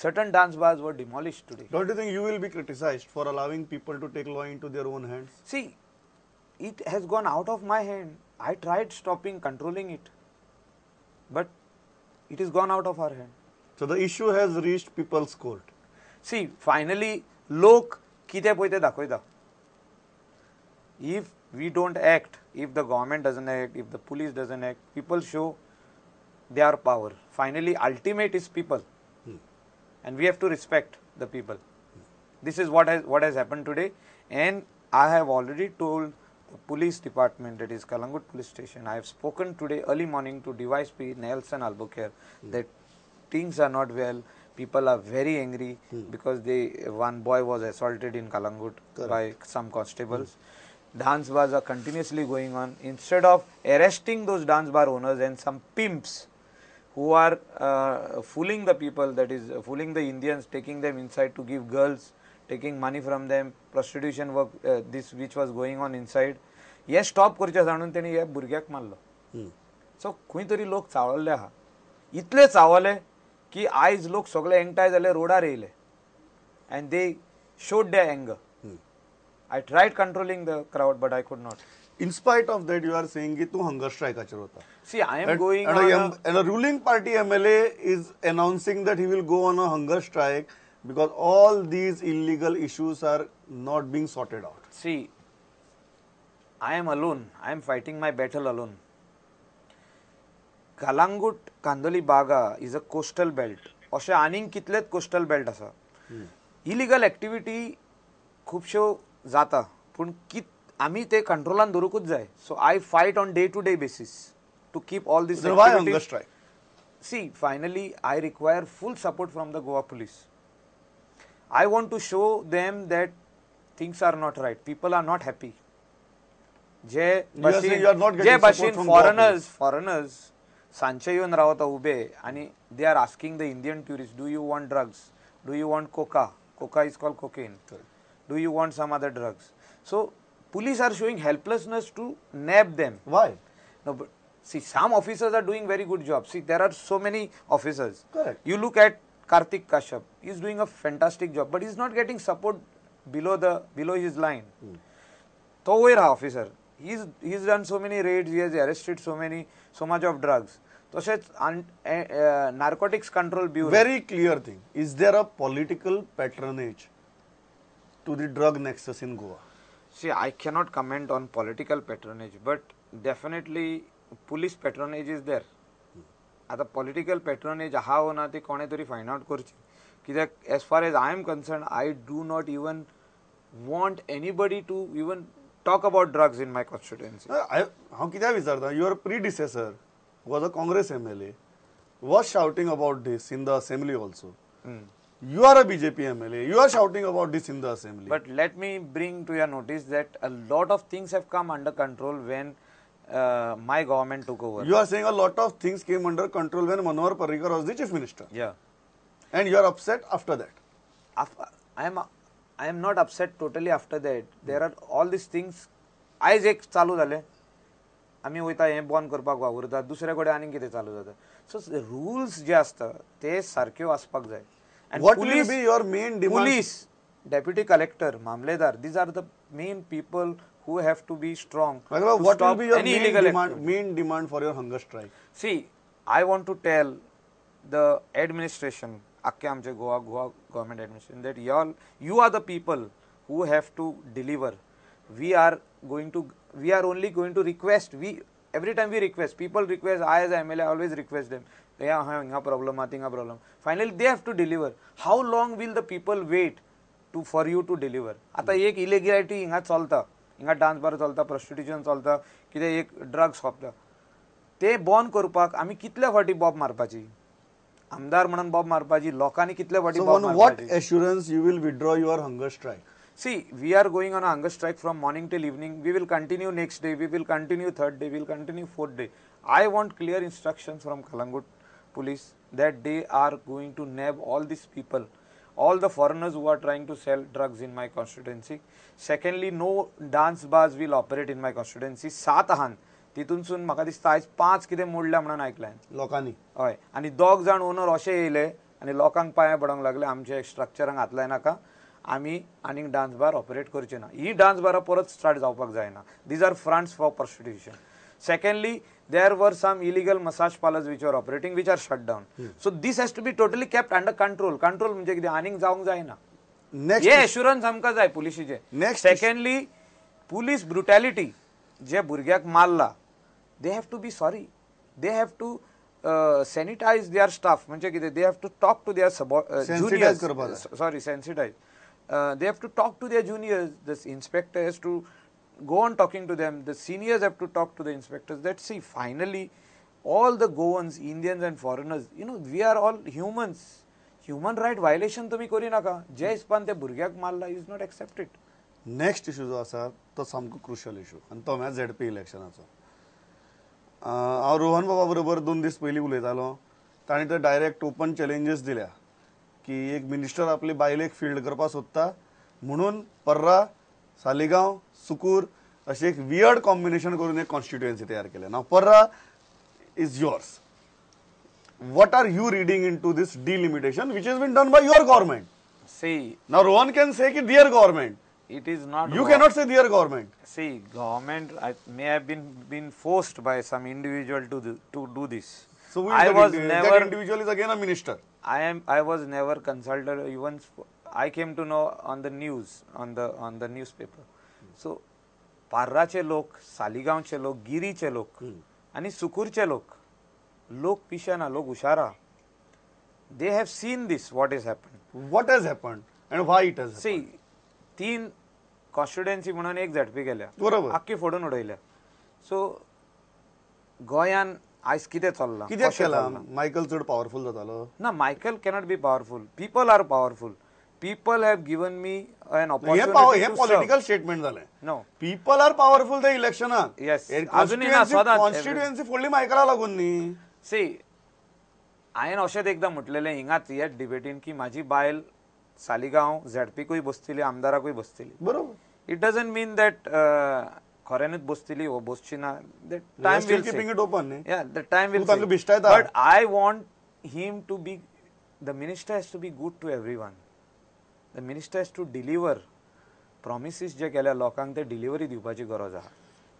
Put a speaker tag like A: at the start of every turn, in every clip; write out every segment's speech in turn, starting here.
A: certain dance bars were demolished today.
B: Don't you think you will be criticized for allowing people to take law into their own hands?
A: See, it has gone out of my hand. I tried stopping, controlling it, but it is gone out of our hand.
B: So the issue has reached people's court.
A: See, finally, लोक कितें पळय तें दाखयता. If we don't act, if the government doesn't act, if the police doesn't act, people show their power. Finally, ultimate is people, and we have to respect the people. This is what has happened today, and I have already told the police department, that is Kalangut police station. I have spoken today early morning to DYSP Nelson Albuquerque that things are not well. People are very angry because one boy was assaulted in Kalangut by some constables. Dance bars are continuously going on. Instead of arresting those dance bar owners and some pimps who are fooling the people, that is fooling the Indians, taking them inside to give girls, taking money from them, prostitution work, this which was going on inside. हे stop करचे जाणून तेणी हे भुरग्याक मारलो. सो खंय तरी लोक चावल्ले आहा. इतले चावले की आयज लोक सगळे एकठांय जाले, रोडार येयले, and they showed their anger. I tried controlling the crowd, but I could not.
B: In spite of that, you are saying that you hunger strike hota.
A: See, I am going
B: and a ruling party MLA is announcing that he will go on a hunger strike because all these illegal issues are not being sorted out.
A: See, I am alone. I am fighting my battle alone. Kalangut Kandoli Baga is a coastal belt. अशे आनीक कितलेच coastal belt आसा. Illegal activity खूबश्यो जाता, पूण आमी ते कंट्रोलान दवरूंकूच जाय. So I fight on day-to-day basis to keep all this.
B: Why hunger strike?
A: See, finally, I require full support from the Goa police. I want to show them that things are not right. People are not happy. जे भाशेन foreigners सांचे येवन रावता ube आणि they are asking the Indian tourists, do you want drugs? Do you want coca? Coca is called cocaine. Do you want some other drugs? So police are showing helplessness to nab them.
B: Why?
A: No, but see, some officers are doing very good job. See, there are so many officers.
B: Correct.
A: You look at Karthik Kashyap. He is doing a fantastic job, but he is not getting support below his line. तो वयर हा officer. He's done so many raids. He has arrested so much of drugs. तशेंच narcotics control bureau.
B: Very clear thing. Is there a political patronage to the drug nexus in Goa?
A: See, I cannot comment on political patronage, but definitely police patronage is there. आता political patronage हा होना ते कोणे तरी find out करची. कित्याक as far as I am concerned, I do not even want anybody to even talk about drugs in my constituency.
B: How कित्याक विचारता? Your predecessor was a Congress MLA, was shouting about this in the assembly also. You are a BJP MLA. You are shouting about this in the assembly.
A: But let me bring to your notice that a lot of things have come under control when my government took over.
B: You are saying a lot of things came under control when Manohar Parrikar was the chief minister.
A: Yeah.
B: And you are upset after that.
A: I am not upset totally after that. There are all these things. आयज एक चालू जाले. आमी वयता हे बंद करपाक वावुरता, दुसरे कडेन आनीक कितें चालू जाता. So rules जे आसता ते सारक्यो आसपाक जाय. And
B: what will be your main demand?
A: Police, deputy collector, mamledar, these are the main people who have to be strong.
B: What will be your main demand for your hunger strike?
A: See, I want to tell the administration, Akke Amche Goa government administration, that you are the people who have to deliver. We are only going to request. Every time we request, people request. I as MLA always request them. Problem. Finally, they have to deliver. How long will the people wait for you to deliver? आता एक illegality हिंगा चलता, हिंगा dance bar चलता, prostitution चलता, कितें एक drugs सोपता. ते बंद करपाक आमी कितले फाटी बॉब मारपाची? आमदार म्हणून बॉब मारपाची, लोकांनी कितले फाटी बॉब मारपाची?
B: So on what assurance you will withdraw your hunger strike?
A: See, we are going on a hunger strike from morning till evening. We will continue next day. We will continue third day. We will continue fourth day. I want clear instructions from Kalangut police that they are going to nab all these people, all the foreigners who are trying to sell drugs in my constituency. Secondly, no dance bars will operate in my constituency. 7 आहान तितूनसून म्हाका दिसता आयज 5 कितें मोडल्या म्हणून आयकलां
B: लोकांनी.
A: हय, आनी दोग जाण ओनर अशे येयले आनी लोकांक पांयां पडोंक लागले आमच्या स्ट्रक्चरांक हात लायनाका आमी आनीक डान्स बार ऑपरेट करचे ना ही डान्स बारां परत स्टार्ट जावपाक जायना these are fronts for prostitution secondly there were some illegal massage parlours which are operating which are shut down so this has to be totally kept under control म्हणजे कितें आनीक जावंक जायना
B: नेक्स्ट
A: हे assurance आमकां जाय पुलिशीचे
B: Next
A: सेकंडली पुलीस ब्रुटॅलिटी जे भुरग्याक मारला they have to be sorry they have to sanitise their staff म्हणजे कितें they have to talk to their
B: Sensitize करपाक जाय.
A: Sorry sensitise they have to talk to their juniors the inspector has to go on talking to them the seniors have to talk to the inspectors that see finally all the Goans Indians and foreigners you know we are all humans human right violation तुम्ही करी नाका जे हिसपान त्या भुरग्याक मारला is not accepted
B: next issue जो आसा तो सामको क्रुशल इशू आनी तो म्हळ्यार झेडपी इलेक्शनाचो हांव रोहन बाबा बरोबर 2 दीस पयलीं उलयतालो ताणें तर डायरेक्ट ओपन चॅलेंजीस दिल्या की एक मिनिस्टर आपली बायलेक फील्ड करपाक सोदता म्हणून पर्रा सालिगांव सुकूर अशें एक वियर्ड कॉम्बिनेशन करून एक कॉन्स्टिट्युएन्सी तयार केल्या नाव पर्रा is yours what are you reading into this delimitation which has been done by your government
A: see
B: now Rohan can say ki their government
A: it is not
B: you cannot say their government
A: see government may have been forced by some individual to do this
B: so
A: I was
B: that
A: never
B: individual is again a minister
A: I was never consulted even I came to know on the news on the newspaper so पार्राचे लोक सालिगांवचे लोक गिरीचे लोक आणि सुकूरचे लोक पिशाना लोक हुशारा they have seen this what has happened
B: what has happened and why it has
A: see 3 constituency म्हणून एक झडपी केल्या
B: बरोबर
A: आख्खी फोडून उडयल्या सो गोंयान आयज कितें चल्लां
B: कित्याक केला मायकल चड पॉवरफुल जातालो
A: ना Michael cannot be powerful people are powerful people have given me an opportunity
B: हे पॉलिटिकल स्टेटमेंट जालें
A: नो
B: पीपल आर पॉवरफुल त्या इलेक्शनाक
A: Yes. अजूनही ना, सदांच.
B: कॉन्स्टिट्युएन्सी फोडली मायकला लागून न्ही
A: सी हांवें अशेंच एकदां म्हटलेलें हिंगाच ह्याच डिबेटीन की म्हाजी बायल सालिगांव झेडपीकूय बसतली आमदाराकूय बसतली
B: बरोबर
A: इट डजंट मीन दॅट खऱ्यानूच बसतली वो बसची ना the time
B: still
A: will
B: keeping it open न्ही
A: yeah the time will
B: तूं तांकां
A: say.
B: भिश्टायता.
A: But I want him to be the minister has to be good to everyone the minister has to deliver promises जे केल्या लोकांक ते delivery दिवपाची गरज आहा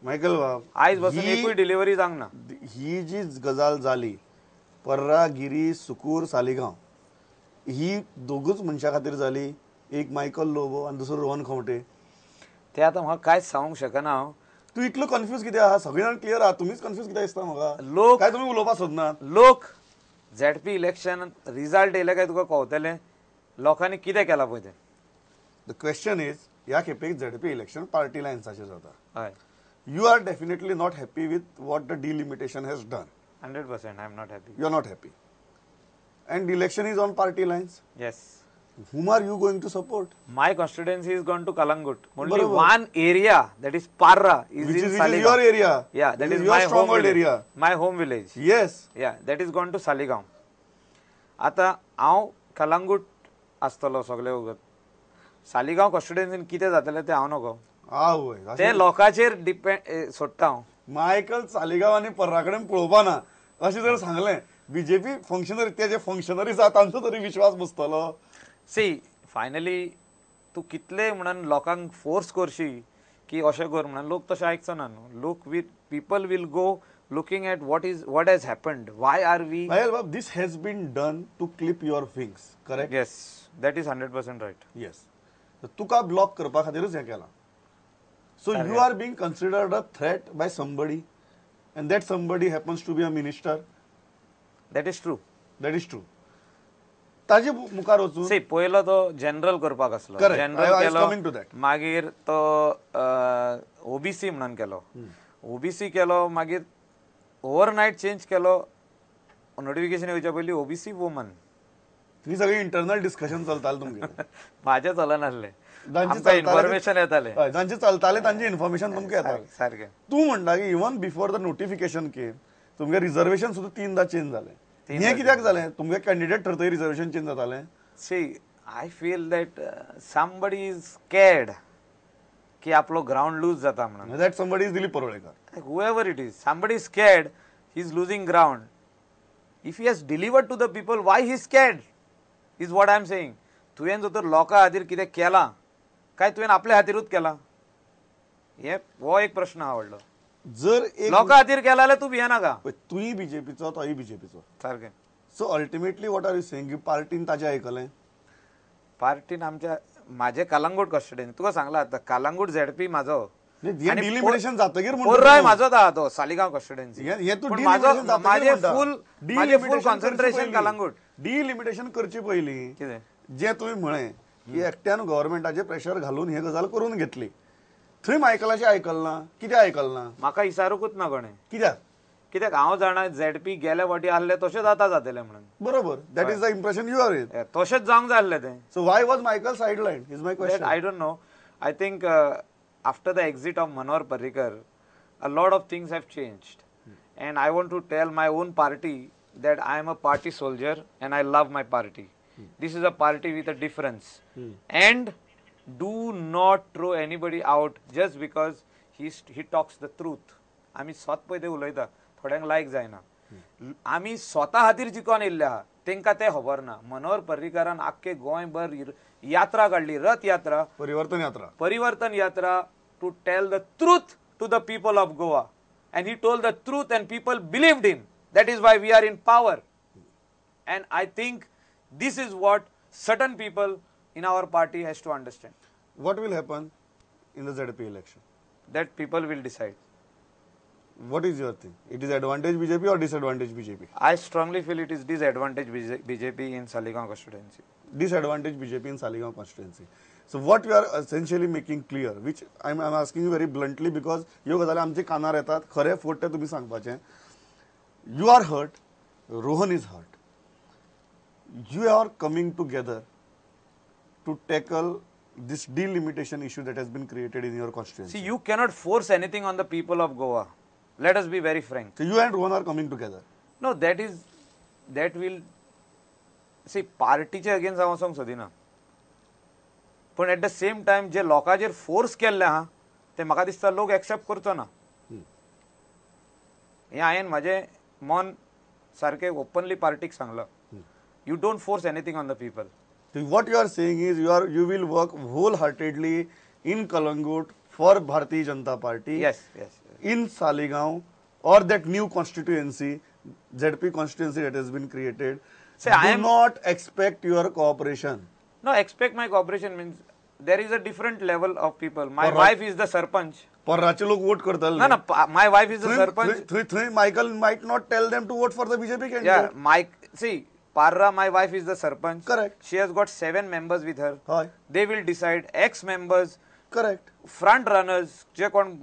B: Michael बाब
A: आयज बसून एकूय डिलिव्हरी जावंक ना
B: ही जी गजाल जाली पर्रा गिरी सुकूर सालिगांव ही दोगूच मनशा खातीर जाली एक मायकल लोबो आनी दुसरो रोहन खंवटे
A: ते आतां म्हाका कांयच सांगूंक शकना हांव
B: तूं इतलो कन्फ्यूज कित्याक आहा सगळीं जाण क्लियर आहा तुमीच कन्फ्यूज कित्याक दिसता म्हाका
A: लोक
B: काय तुमी उलोवपाक सोदनात
A: लोक झेडपी इलेक्शन रिजल्ट येयले काय तुका कळटलें लोकांनी कितें केलां पळय तें
B: द क्वेश्चन इज ह्या खेपेक झेडपी इलेक्शन पार्टी लायन्साचेर जाता
A: हय
B: you are definitely not happy with what the delimitation has done
A: 100% I am not happy
B: you are not happy and election is on party lions
A: yes
B: whom are you going to support
A: my constituency is gone to Kalangut only
B: Barabar.
A: one area that is Parra is
B: which
A: in
B: is
A: Saligaon
B: your area
A: yeah that is
B: your
A: my home
B: stronghold
A: village.
B: area
A: my home village
B: yes
A: yeah that is gone to Saligaon आता हांव कलंगूट आसतलो सगळे वगत सालिगांव कॉन्स्टिट्युएन्सीन कितें जातलें तें हांव नगो
B: आवय
A: ते लोकांचेर डिपेंड सोडटा हांव
B: मायकल सालिगांव आनी पर्रा कडेन पळोवपा ना अशें जर सांगलें बीजेपी फंक्शनरी ते जे फंक्शनरीज आहा तांचो तरी विश्वास बसतलो
A: सी फायनली तूं कितले म्हणून लोकांक फोर्स करशी की अशें कर म्हणून लोक तशें आयकचो ना न्हू लोक with people will go looking at what has happened why are we
B: पायल बाब this has been done to clip your wings correct
A: yes that is 100% right
B: yes तुका ब्लॉक करपा खातीरच हें केलां so you are being considered a threat by somebody and that somebody happens to be a minister
A: that is true
B: that is true ताजे मुखार वचून
A: सी पयलो तो जनरल करपाक आसलो
B: Correct. I was
A: general
B: coming to
A: Kelo
B: that.
A: मागीर तो OBC म्हणून केलो ओबीसी केलो मागीर ओव्हरनायट चेंज केलो नोटिफिकेशन येवच्या पयलीं ओबीसी वुमन
B: ही सगळी इंटरनल डिस्कशन चलतालें तुमगे
A: म्हाजें चलनासलें
B: जांची
A: आमकां
B: चलतालें-
A: इन्फॉर्मेशन येतालें
B: हय जांचे चलताले तांची इन्फॉर्मेशन तुमकां येता
A: सारकें
B: तूं म्हणटा की इवन बिफोर द नोटिफिकेशन केम तुमगे रिजर्वेशन सुद्दां 3दा चेंज जालें हें कित्याक जालें तुमगे कॅन्डिडेट ठरतय रिजर्वेशन चेंज जातालें
A: see I feel that somebody is scared की आपलो ग्राउंड लूज जाता म्हणून
B: that somebody is Dilip Parolekar
A: whoever it is somebody is scared he is losing ground if he has delivered to the people why he is scared is what I am saying. तुवें जर तर लोकां खातीर कितें केलां काय तुवें आपल्या खातीरूच केलां, हो एक प्रश्न आहा व्हडलो.
B: जर एक
A: लोकां खातीर केला जाल्यार तूं भियेनाका.
B: तूंय बीजेपीचो तोय बीजेपीचो,
A: सारकें.
B: So ultimately what are you saying, पार्टीन ताजें आयकलें?
A: पार्टीन आमच्या म्हाजे कालांगूट कॉन्स्टिट्युएन्सी तुका सांगला आतां, कालांगूट झेडपी म्हाजो आणि
B: डिलिमिटेशन जातकीर
A: पोर्राय म्हाजोच आहा तो सालिगांव कॉन्स्टिट्युएन्सी.
B: हे तू
A: पूण
B: डिलिमिटेशन
A: म्हाजे फूल कॉन्सन्ट्रेशन कालांगूट.
B: डिलिमिटेशन करचे पयलीं
A: कितें
B: जे तुवें म्हळें की एकट्यान गव्हर्नमेंटाचेर प्रेशर घालून हे गजाल करून घेतली, थंय मायकलाचें आयकल ना, कितें आयकल ना?
A: म्हाका विचारूकूच ना कोणें.
B: कित्याक
A: हांव जाणा झेडपी गेल्या फावटी आहले तशेंच आतां जातलें म्हणून.
B: बरोबर, that is the impression you are with.
A: तशेंच जावंक जाय आसलें तें.
B: So why was Michael sideline is my question.
A: I don't know. I think after the exit of Manohar Parrikar, a lot of things have changed. And I want to tell my own party that I am a party soldier and I love my party. This is a party with a difference. And do not throw anybody out just because he talks the truth. आमी स्वत पळय ते उलयता, थोड्यांक लायक जायना. आमी स्वता खातीर जिकोन येयल्ले आहा, तांकां तें खबर ना. मनोहर पर्रीकारान आख्खे गोंयभर यात्रा काडली, रथ Yatra, Parivartan Yatra, to tell the truth to the people of Goa. And he told the truth and people believed him. That is why we are in power. And I think this is what certain people in our party has to understand.
B: What will happen in the ZP election?
A: That people will decide.
B: What is your thing? It is advantage BJP or disadvantage BJP?
A: I strongly feel it is disadvantage BJP in Saligaon constituency.
B: Disadvantage BJP in Saligaon constituency. So what you are essentially making clear, which I'm asking you very bluntly because ह्यो गजाली आमचे कानार येतात, खरे फोट ते तुम्ही सांगपाचें. You are hurt, Rohan is hurt. You are coming together to tackle this delimitation issue that has been created in your constituency.
A: See, you cannot force anything on the people of Goa. Let us be very frank.
B: So you and Rohan are coming together.
A: No, that will see पार्टीचे against हांव वचोंक सोदिना. पण at the same time जे लोकांचेर force केल्ले आहा ते म्हाका दिसता लोक एक्सेप्ट करचो ना. हें हांवें म्हाजें मन सारकें ओपनली पार्टीक सांगलां. You don't force anything on the people.
B: So what you are saying is you will work wholeheartedly in Kalangut for Bharatiya Janata Party.
A: Yes.
B: In Saligaon or that new constituency, ZP constituency that has been created.
A: Say,
B: do not expect your cooperation.
A: No, expect my cooperation means there is a different level of people. My wife is the sarpanch.
B: Parrache log vote kartal.
A: No, my wife is the sarpanch.
B: Michael might not tell them to vote for the BJP candidate.
A: Yeah, see, Parra, my wife is the sarpanch.
B: Correct.
A: She has got 7 members with her.
B: Hi.
A: They will decide. Ex-members.
B: Correct.
A: Front runners, जे कोण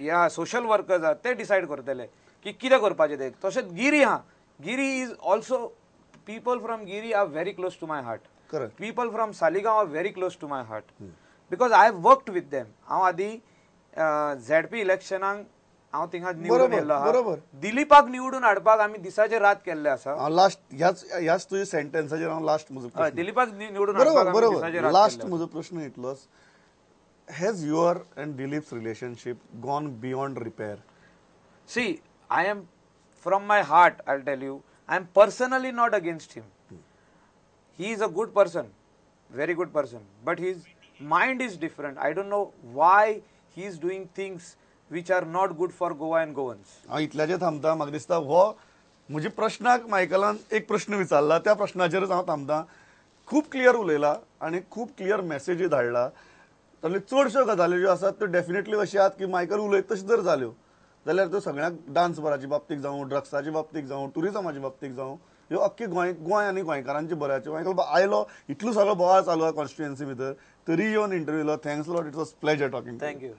A: या social workers आहात ते decide करतले की कितें करपाचें तें. तशेंच गिरी आहा. Giri is also, people from Giri are very close to my heart.
B: Correct.
A: People from Saligaon are very close to my heart. Because I have worked with them. हांव आदी ZP इलेक्शनाक हांव थिंगा निवडून येयल्लो आहा. दिलीपाक निवडून हाडपाक आमी दिसाचे रात केल्ले आसा.
B: लास्ट ह्याच तुझ्या सेंटेन्साचेर हांव लास्ट म्हजो प्रश्न.
A: दिलीपाक निवडून हाडपाक आमी दिसाचे रात.
B: लास्ट म्हजो प्रश्न इतलोच. Has your and Dilip's relationship gone beyond repair?
A: See, I am from my heart, I'll tell you, I am personally not against him. He is a good person, very good person, but his mind is different. I don't know why he is doing things which are not good for Goa and Goans.
B: हांव इतल्याचेर थांबता. म्हाका दिसता हो म्हज्या प्रश्नाक मायकलान एक प्रश्न विचारला, त्या प्रश्नाचेरच हांव थांबता. खूब क्लियर उलयला आनी खूब क्लियर मॅसेजी धाडला. तातूंतल्यो चडश्यो गजाली ज्यो आसात त्यो डेफिनेटली अशें आसात की मायकल उलयता तशें जर जाल्यो जाल्यार त्यो सगळ्यांक डान्स बाराचे बाबतीक जावं, ड्रग्साचे बाबतीक जावं, टुरिजमाचे बाबतीक जावं, ह्यो अख्खी गोंय आनी गोंयकारांचे बऱ्याचे. मायकल आयलो, इतलो सगळो बोवाळ चालू आहा कॉन्स्टिट्युएन्सी भितर, तरी येवन इंटरव्यू दिलो. Thanks lot, it was pleasure talking.
A: Thank you.